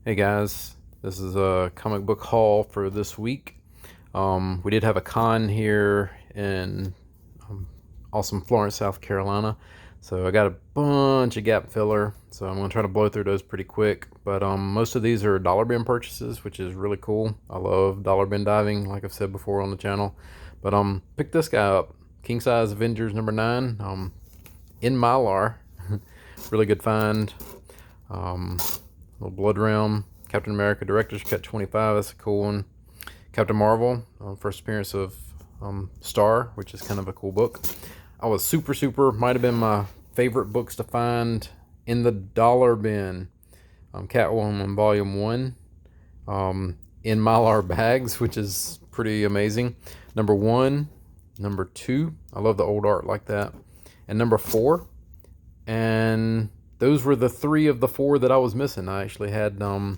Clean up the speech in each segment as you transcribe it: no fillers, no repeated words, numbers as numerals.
Hey guys, this is a comic book haul for this week. We did have a con here in um, awesome Florence, South Carolina. So I got a bunch of gap filler. So I'm going to try to blow through those pretty quick. But most of these are dollar bin purchases, which is really cool. I love dollar bin diving, like I've said before on the channel. But pick this guy up, King Size Avengers number 9, in Mylar. Really good find. Um, Little Blood Realm, Captain America Director's Cut 25, that's a cool one. Captain Marvel, first appearance of Star, which is kind of a cool book. I was super, might have been my favorite books to find in the dollar bin. Catwoman Volume 1, in Mylar bags, which is pretty amazing. Number 1, number 2, I love the old art like that. And number 4, and those were the 3 of the 4 that I was missing. I actually had number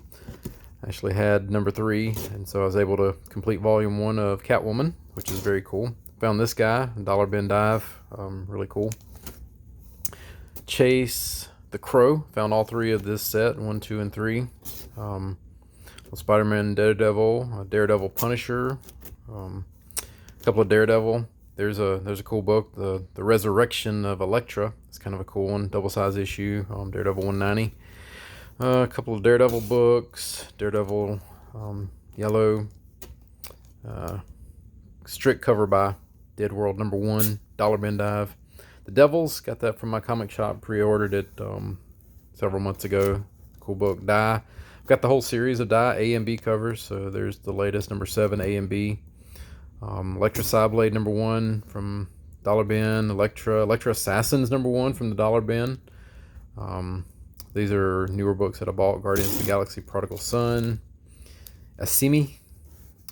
3, and so I was able to complete volume 1 of Catwoman, which is very cool. Found this guy, Dollar Bin Dive, really cool. Chase the Crow, found all 3 of this set, 1, 2, and 3. Spider-Man, Daredevil, Daredevil Punisher, a couple of Daredevil. There's a cool book, the Resurrection of Elektra. It's kind of a cool one, double size issue, Daredevil 190. A couple of Daredevil books, Daredevil Yellow, strict cover by Dead World number 1, Dollar Bin Dive. The Devils, got that from my comic shop, pre-ordered it several months ago. Cool book. Die, I've got the whole series of Die A and B covers, so there's the latest, number 7, A and B. Elektra Psyblade number 1 from Dollar Bin. Elektra Assassins number 1 from the Dollar Bin. These are newer books that I bought. Guardians of the Galaxy Prodigal Son. Asimi.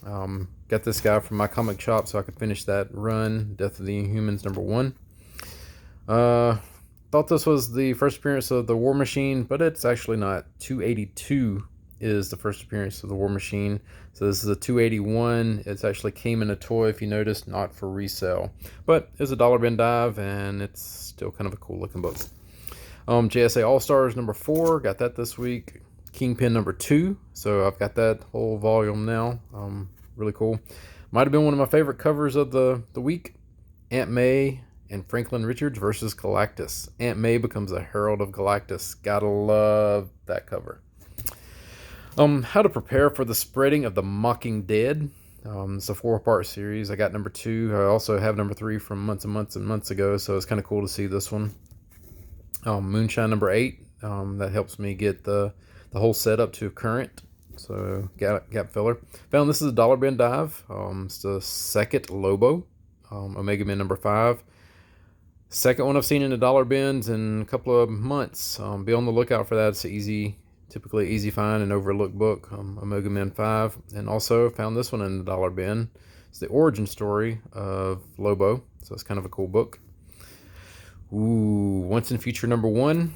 Got this guy from my comic shop so I could finish that run. Death of the Inhumans number 1. Thought this was the first appearance of the War Machine, but it's actually not. 282 is the first appearance of the War Machine. So this is a 281. It's actually came in a toy, if you noticed, not for resale. But it's a Dollar Bin Dive, and it's still kind of a cool looking book. JSA All-Stars number 4, got that this week. Kingpin number 2, so I've got that whole volume now. Really cool. Might have been one of my favorite covers of the week. Aunt May and Franklin Richards versus Galactus. Aunt May becomes a Herald of Galactus. Gotta love that cover. How to prepare for the spreading of the Mocking Dead. It's a 4-part series. I got number 2. I also have number 3 from months ago, so it's kind of cool to see this one. Moonshine number 8. That helps me get the whole setup to current. So gap filler. Found this is a Dollar Bin Dive. It's the second Lobo. Omega Man number 5. Second one I've seen in the dollar bins in a couple of months. Be on the lookout for that. It's typically easy find and overlooked book. Omega Man 5. And also found this one in the dollar bin. It's the origin story of Lobo. So it's kind of a cool book. Ooh, Once and Future number 1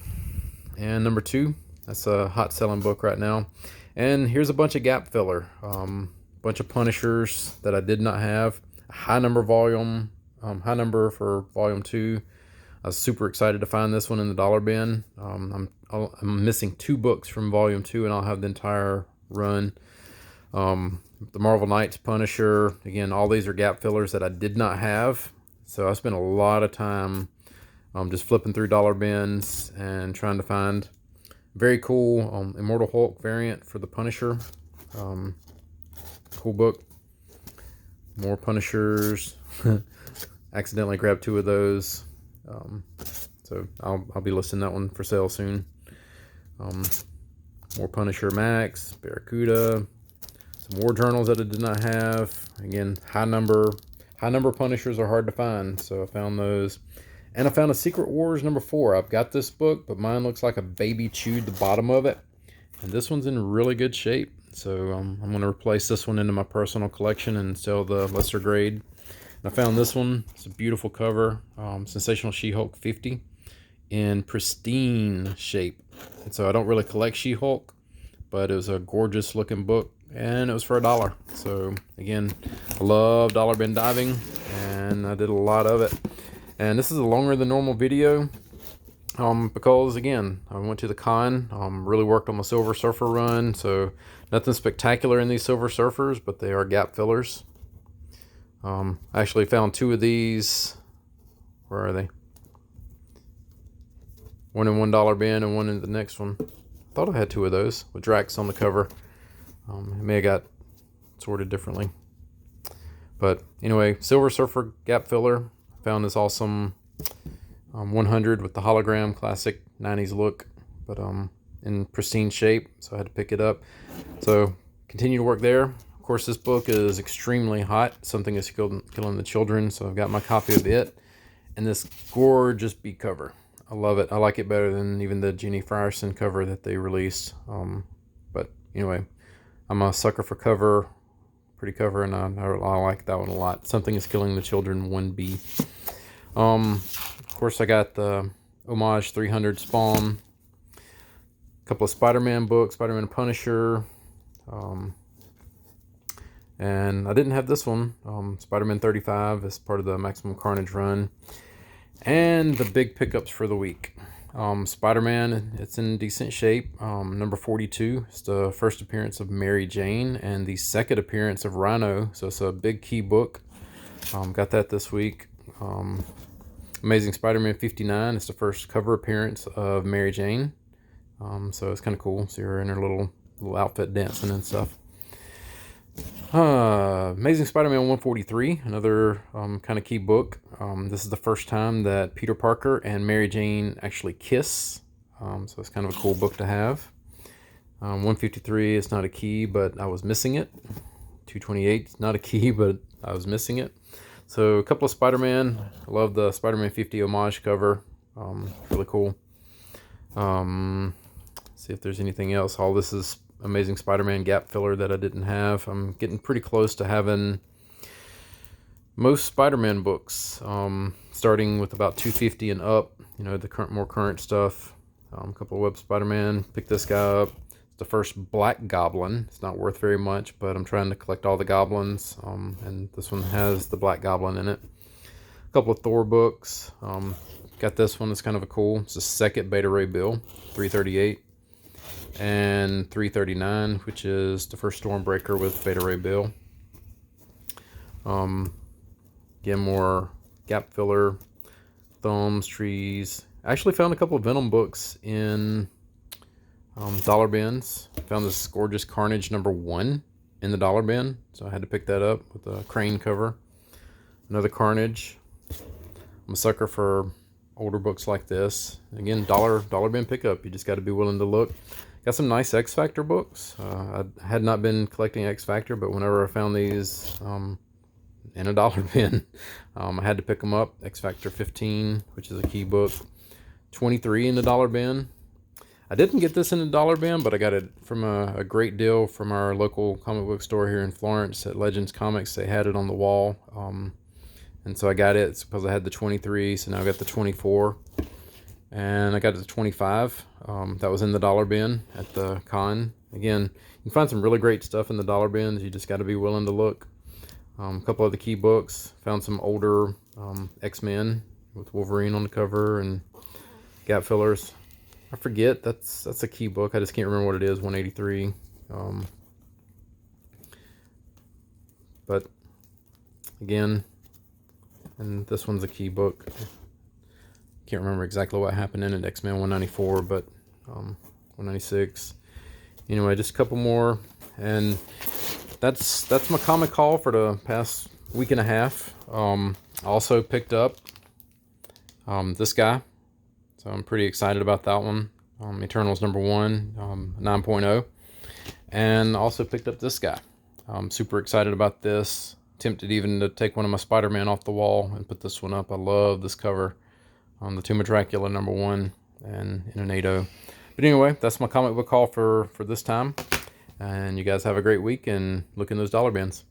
and number 2. That's a hot selling book right now. And here's a bunch of gap filler. Bunch of Punishers that I did not have. A high number for volume 2. I was super excited to find this one in the dollar bin. I'm missing 2 books from volume 2, and I'll have the entire run. The Marvel Knights Punisher. Again, all these are gap fillers that I did not have. So I spent a lot of time just flipping through dollar bins and trying to find. Very cool Immortal Hulk variant for the Punisher. Cool book. More Punishers. Accidentally grabbed 2 of those. So I'll be listing that one for sale soon. More Punisher Max, Barracuda, some War Journals that I did not have. Again, high number Punishers are hard to find, so I found those. And I found a Secret Wars number 4. I've got this book, but mine looks like a baby chewed the bottom of it. And this one's in really good shape. So I'm going to replace this one into my personal collection and sell the lesser grade. And I found this one. It's a beautiful cover. Sensational She-Hulk 50 in pristine shape. And so I don't really collect She-Hulk, but it was a gorgeous looking book. And it was for $1. So again, I love dollar bin diving, and I did a lot of it. And this is a longer than normal video. Because again, I went to the con, really worked on the Silver Surfer run, so nothing spectacular in these Silver Surfers, but they are gap fillers. I actually found 2 of these. Where are they? One in $1 bin and one in the next one. I thought I had 2 of those with Drax on the cover. It may have got sorted differently. But anyway, Silver Surfer gap filler. Found this awesome 100 with the hologram, classic 90s look, but in pristine shape, so I had to pick it up. So continue to work there. Of course, this book is extremely hot. Something is killing the children, so I've got my copy of it and this gorgeous B cover. I love it. I like it better than even the Jeannie Frierson cover that they released. But anyway, I'm a sucker for cover, pretty cover, and I like that one a lot. Something is Killing the Children 1B. Of course, I got the Homage 300 Spawn, a couple of Spider-Man books, Spider-Man Punisher, and I didn't have this one, Spider-Man 35 as part of the Maximum Carnage run, and the big pickups for the week. Spider-Man, it's in decent shape. Number 42, it's the first appearance of Mary Jane and the second appearance of Rhino, so it's a big key book. Got that this week. Amazing Spider-Man 59, it's the first cover appearance of Mary Jane. So it's kind of cool. See her in her little outfit dancing and stuff. Amazing Spider-Man 143, another kind of key book. This is the first time that Peter Parker and Mary Jane actually kiss. So it's kind of a cool book to have. 153, it's not a key, but I was missing it. 228, it's not a key, but I was missing it. So a couple of Spider-Man. I love the Spider-Man 50 homage cover. Really cool. See if there's anything else. All this is Amazing Spider-Man gap filler that I didn't have. I'm getting pretty close to having most Spider-Man books, starting with about 250 and up. You know, the more current stuff. A couple of Web Spider-Man. Picked this guy up. It's the first Black Goblin. It's not worth very much, but I'm trying to collect all the goblins. And this one has the Black Goblin in it. A couple of Thor books. Got this one. It's kind of a cool. It's the second Beta Ray Bill, 338. And 339, which is the first Stormbreaker with Beta Ray Bill. Again, more gap filler, thumbs, trees. I actually found a couple of Venom books in dollar bins. Found this gorgeous Carnage #1 in the dollar bin, so I had to pick that up with a crane cover. Another Carnage. I'm a sucker for older books like this. Again, dollar bin pickup. You just got to be willing to look. Got some nice X Factor books. I had not been collecting X Factor, but whenever I found these in a dollar bin, I had to pick them up. X Factor 15, which is a key book. 23 in the dollar bin. I didn't get this in the dollar bin, but I got it from a great deal from our local comic book store here in Florence at Legends Comics. They had it on the wall, and so I got it. It's because I had the 23, so now I got the 24. And I got the 25. That was in the dollar bin at the con. Again, you can find some really great stuff in the dollar bins. You just got to be willing to look. A couple of the key books. Found some older X-Men with Wolverine on the cover and gap fillers. I forget. That's a key book. I just can't remember what it is. 183. But again, and this one's a key book. Can't remember exactly what happened in it. X-Men 194, but 196. Anyway, just a couple more, and that's my comic haul for the past week and a half. I also picked up this guy, so I'm pretty excited about that one. Eternals #1, 9.0, and also picked up this guy. I'm super excited about this. Tempted even to take one of my Spider-Man off the wall and put this one up. I love this cover. The Tomb of Dracula #1 and in an 8.0. But anyway, that's my comic book haul for this time. And you guys have a great week and look in those dollar bins.